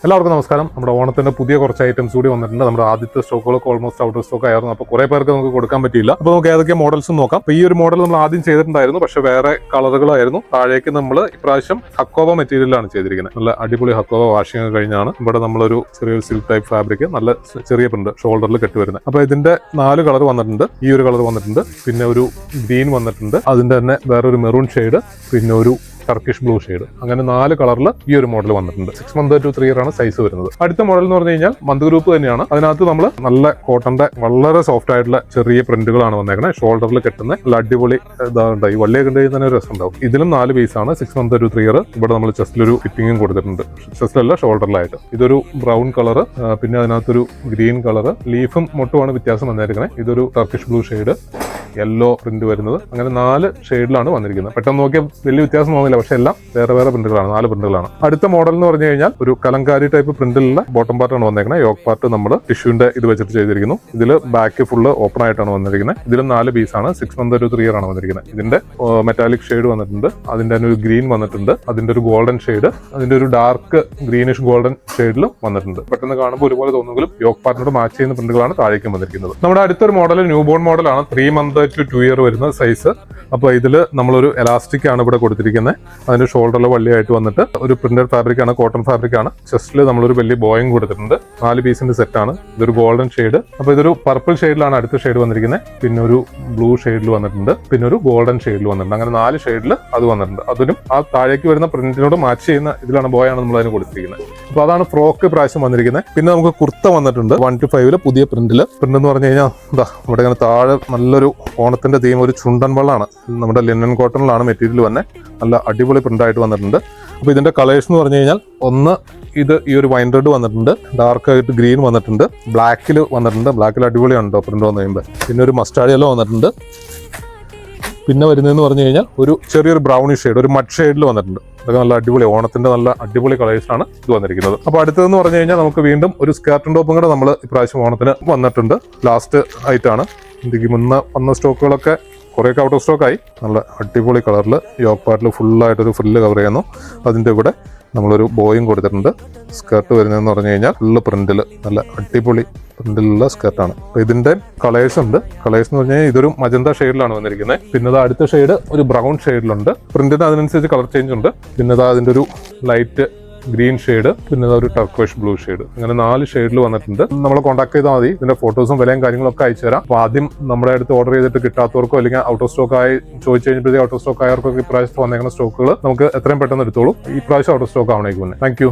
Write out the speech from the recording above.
എല്ലാവർക്കും നമസ്കാരം. നമ്മുടെ ഓണത്തിന്റെ പുതിയ കുറച്ച് ഐറ്റംസ് കൂടി വന്നിട്ടുണ്ട്. നമ്മുടെ ആദ്യത്തെ സ്റ്റോക്കുകളൊക്കെ ഓൾമോസ്റ്റ് ഔട്ട് ഓഫ് സ്റ്റോക്ക് ആയിരുന്നു. അപ്പോൾ കുറെ പേർക്ക് നമുക്ക് കൊടുക്കാൻ പറ്റിയില്ല. അപ്പോൾ നമുക്ക് ഏതൊക്കെ മോഡൽസ് നോക്കാം. അപ്പോൾ ഈ ഒരു മോഡൽ നമ്മൾ ആദ്യം ചെയ്തിട്ടുണ്ടായിരുന്നു, പക്ഷേ വേറെ കളറുകളായിരുന്നു. താഴേക്ക് നമ്മൾ ഇപ്രാവശ്യം ഹക്കോവ മെറ്റീരിയലാണ് ചെയ്തിരിക്കുന്നത്. നല്ല അടിപൊളി ഹക്കോവ വാഷിംഗ് കഴിഞ്ഞാണ് ഇവിടെ നമ്മളൊരു ചെറിയൊരു സിൽക്ക് ടൈപ്പ് ഫാബ്രിക്, നല്ല ചെറിയ പ്രിന്റ് ഷോൾഡറിൽ കെട്ടി വരുന്നത്. അപ്പോൾ ഇതിന്റെ 4 കളർ വന്നിട്ടുണ്ട്. ഈ ഒരു കളർ വന്നിട്ടുണ്ട്, പിന്നെ ഒരു ഗ്രീൻ വന്നിട്ടുണ്ട്, അതിന്റെ തന്നെ വേറൊരു മെറൂൺ ഷെയ്ഡ്, പിന്നെ ഒരു ടർക്കിഷ് ബ്ലൂ ഷെയ്ഡ്. അങ്ങനെ 4 കളറിൽ ഈ ഒരു മോഡൽ വന്നിട്ടുണ്ട്. 6 month to 3 year ആണ് സൈസ് വരുന്നത്. അടുത്ത മോഡൽ എന്ന് പറഞ്ഞു കഴിഞ്ഞാൽ മന്ത് ഗ്രൂപ്പ് തന്നെയാണ്. അതിനകത്ത് നമ്മൾ നല്ല കോട്ടന്റെ വളരെ സോഫ്റ്റ് ആയിട്ടുള്ള ചെറിയ പ്രിന്റുകളാണ് വന്നേക്കുന്നത്. ഷോൾഡറിൽ കെട്ടുന്ന നല്ല അടിപൊളി ഇതാണ്ട് ഈ വള്ളിയെ കണ്ടു കഴിഞ്ഞാൽ തന്നെ ഒരു രസം ഉണ്ടാവും. ഇതിലും 4 പീസാണ്. 6 month to 3 year. ഇവിടെ നമ്മൾ ചെസ്റ്റിലൊരു ഫിറ്റിംഗും കൊടുത്തിട്ടുണ്ട്. ചെസ്റ്റിലല്ല, ഷോൾഡറിലായിട്ട്. ഇതൊരു ബ്രൗൺ കളർ, പിന്നെ അതിനകത്തൊരു ഗ്രീൻ കളർ, ലീഫും മൊട്ടുമാണ് വ്യത്യാസം വന്നിരിക്കുന്നത്. ഇതൊരു Turkish blue shade, yellow print വരുന്നത്. അങ്ങനെ 4 ഷെയ്ഡിലാണ് വന്നിരിക്കുന്നത്. പെട്ടെന്ന് നോക്കിയാൽ വലിയ വ്യത്യാസം തോന്നില്ല, പക്ഷെ എല്ലാം വേറെ വേറെ പ്രിന്റുകളാണ്. 4 പ്രിന്റുകളാണ്. അടുത്ത മോഡൽ എന്ന് പറഞ്ഞു കഴിഞ്ഞാൽ ഒരു കലങ്കാരി ടൈപ്പ് പ്രിന്റിലുള്ള ബോട്ടം പാർട്ടാണ് വന്നേക്കുന്നത്. യോക്ക് പാർട്ട് നമ്മൾ ടിഷ്യൂന്റെ ഇത് വെച്ചിട്ട് ചെയ്തിരിക്കുന്നു. ഇതിൽ ബാക്ക് ഫുള്ള് ഓപ്പൺ ആയിട്ടാണ് വന്നിരിക്കുന്നത്. ഇതിലും 4 പീസാണ്. 6 month to 3 year ആണ് വന്നിരിക്കുന്നത്. ഇതിന്റെ മെറ്റാലിക് ഷെയ്ഡ് വന്നിട്ടുണ്ട്, അതിന്റെ തന്നെ ഒരു ഗ്രീൻ വന്നിട്ടുണ്ട്, അതിന്റെ ഒരു ഗോൾഡൻ ഷെയ്ഡ്, അതിന്റെ ഒരു ഡാർക്ക് ഗ്രീനിഷ് ഗോൾഡൻ ഷെയ്ഡിലും വന്നിട്ടുണ്ട്. പെട്ടെന്ന് കാണുമ്പോൾ ഒരുപോലെ തോന്നുമെങ്കിലും യോക്ക് പാർട്ടിനോട് മാച്ച് ചെയ്യുന്ന പ്രിന്റുകളാണ് താഴേക്കും വന്നിരിക്കുന്നത്. നമ്മുടെ അടുത്തൊരു മോഡൽ ന്യൂ ബോൺ മോഡലാണ്. 3 month to 2 year വരുന്ന സൈസ്. അപ്പോൾ ഇതിൽ നമ്മളൊരു എലാസ്റ്റിക് ആണ് ഇവിടെ കൊടുത്തിരിക്കുന്നത്. അതിന്റെ ഷോൾഡറിൽ വള്ളിയായിട്ട് വന്നിട്ട് ഒരു പ്രിന്റഡ് ഫാബ്രിക് ആണ്, കോട്ടൺ ഫാബ്രിക് ആണ്. ചെസ്റ്റിൽ നമ്മളൊരു വലിയ ബോയിങ് കൊടുത്തിട്ടുണ്ട്. 4 പീസിന്റെ സെറ്റ് ആണ്. ഇതൊരു ഗോൾഡൻ ഷെയ്ഡ്. അപ്പോൾ ഇതൊരു പർപ്പിൾ ഷെയ്ഡിലാണ് അടുത്ത ഷെയ്ഡ് വന്നിരിക്കുന്നത്. പിന്നെ ഒരു ബ്ലൂ ഷെയ്ഡിൽ വന്നിട്ടുണ്ട്, പിന്നെ ഒരു ഗോൾഡൻ ഷെയ്ഡിൽ വന്നിട്ടുണ്ട്. അങ്ങനെ 4 ഷെയ്ഡിൽ അത് വന്നിട്ടുണ്ട്. അതിനും ആ താഴേക്ക് വരുന്ന പ്രിന്റിനോട് മാച്ച് ചെയ്യുന്ന ഇതിലാണ് ബോയാണ് നമ്മൾ അതിന് കൊടുത്തിരിക്കുന്നത്. അപ്പോൾ അതാണ് ഫ്രോക്ക് പ്രാവശ്യം വന്നിരിക്കുന്നത്. പിന്നെ നമുക്ക് കുർത്ത വന്നിട്ടുണ്ട് 1 to 5 പുതിയ പ്രിന്റ് എന്ന് പറഞ്ഞു കഴിഞ്ഞാൽ എന്താ ഇവിടെ ഇങ്ങനെ താഴെ നല്ലൊരു ഓണത്തിന്റെ തീം, ഒരു ചുണ്ടൻ വെള്ളമാണ്. നമ്മുടെ ലിനൻ കോട്ടണിലാണ് മെറ്റീരിയൽ വന്നെ. നല്ല അടിപൊളി പ്രിന്റ് ആയിട്ട് വന്നിട്ടുണ്ട്. അപ്പോൾ ഇതിന്റെ കളേഴ്സ് എന്ന് പറഞ്ഞു കഴിഞ്ഞാൽ ഒന്ന് ഇത് ഈ ഒരു വൈൻ റെഡ് വന്നിട്ടുണ്ട്, ഡാർക്ക് ആയിട്ട് ഗ്രീൻ വന്നിട്ടുണ്ട്, ബ്ലാക്കിൽ വന്നിട്ടുണ്ട്. ബ്ലാക്കിൽ അടിപൊളിയാണ് കേട്ടോ പ്രിന്റ് വന്നു കഴിയുമ്പോൾ. പിന്നെ ഒരു മസ്റ്റാർഡ് യെല്ലോ വന്നിട്ടുണ്ട്. പിന്നെ വരുന്നതെന്ന് പറഞ്ഞു കഴിഞ്ഞാൽ ഒരു ചെറിയൊരു ബ്രൗണിഷ് ഷെയ്ഡ്, ഒരു മഡ് ഷെയ്ഡിൽ വന്നിട്ടുണ്ട്. അതൊക്കെ നല്ല അടിപൊളി ഓണത്തിന്റെ നല്ല അടിപൊളി കളേഴ്സാണ് ഇത് വന്നിരിക്കുന്നത്. അപ്പോൾ അടുത്തതെന്ന് പറഞ്ഞു കഴിഞ്ഞാൽ നമുക്ക് വീണ്ടും ഒരു സ്കേർട്ടും ടോപ്പും കൂടെ നമ്മൾ ഇപ്രാവശ്യം ഓണത്തിന് വന്നിട്ടുണ്ട്. ലാസ്റ്റ് ആയിട്ടാണ്. ഇതിക്ക് മുന്നേ വന്ന സ്റ്റോക്കുകളൊക്കെ കുറേയൊക്കെ ഔട്ട് ഓഫ് സ്റ്റോക്ക് ആയി. നല്ല അടിപൊളി കളറിൽ യോക്ക് പാർട്ടിൽ ഫുള്ളായിട്ടൊരു ഫ്രില്ല് കവർ ചെയ്യുന്നു. അതിൻ്റെ ഇവിടെ നമ്മളൊരു ബോയും കൊടുത്തിട്ടുണ്ട്. സ്കേർട്ട് വരുന്നതെന്ന് പറഞ്ഞു കഴിഞ്ഞാൽ ഫുള്ള് പ്രിന്റിൽ നല്ല അടിപൊളി പ്രിന്റിലുള്ള സ്കേർട്ടാണ്. അപ്പോൾ ഇതിന്റെ കളേഴ്സ് ഉണ്ട്. കളേഴ്സ് എന്ന് പറഞ്ഞു കഴിഞ്ഞാൽ ഇതൊരു മജന്ത ഷെയ്ഡിലാണ് വന്നിരിക്കുന്നത്. പിന്നെ അടുത്ത ഷെയ്ഡ് ഒരു ബ്രൗൺ ഷെയ്ഡിലുണ്ട്. പ്രിന്റിന് അതിനനുസരിച്ച് കളർ ചേഞ്ച് ഉണ്ട്. പിന്നെ അതിൻ്റെ ഒരു ലൈറ്റ് ഗ്രീൻ ഷെയ്ഡ്, പിന്നെ ഒരു ടർക്കോഷ് ബ്ലൂ ഷെയ്ഡ്. അങ്ങനെ 4 ഷെയ്ഡിൽ വന്നിട്ടുണ്ട്. നമ്മളെ കോൺടാക്ട് ചെയ്താൽ മതി. ഇതിന്റെ ഫോട്ടോസും വിലയും കാര്യങ്ങളൊക്കെ അയച്ചു തരാം. അപ്പോൾ ആദ്യം നമ്മുടെ അടുത്ത് ഓർഡർ ചെയ്തിട്ട് കിട്ടാത്തവർക്കോ അല്ലെങ്കിൽ ഔട്ട് ഓഫ് സ്റ്റോക്ക് ആയി ചോദിച്ചു കഴിഞ്ഞപ്പോഴത്തേക്ക് ഔട്ട് ഓഫ് സ്റ്റോക്ക് ആയവർക്കൊക്കെ ഇപ്രാവശ്യത്ത് വന്നേക്കുന്ന സ്റ്റോക്കുകൾ നമുക്ക് എത്രയും പെട്ടെന്ന് എടുത്തോളൂ. ഈ പ്രാവശ്യം ഔട്ട് ഓഫ് സ്റ്റോക്ക് ആവണേക്ക് മുന്നേ. Thank you.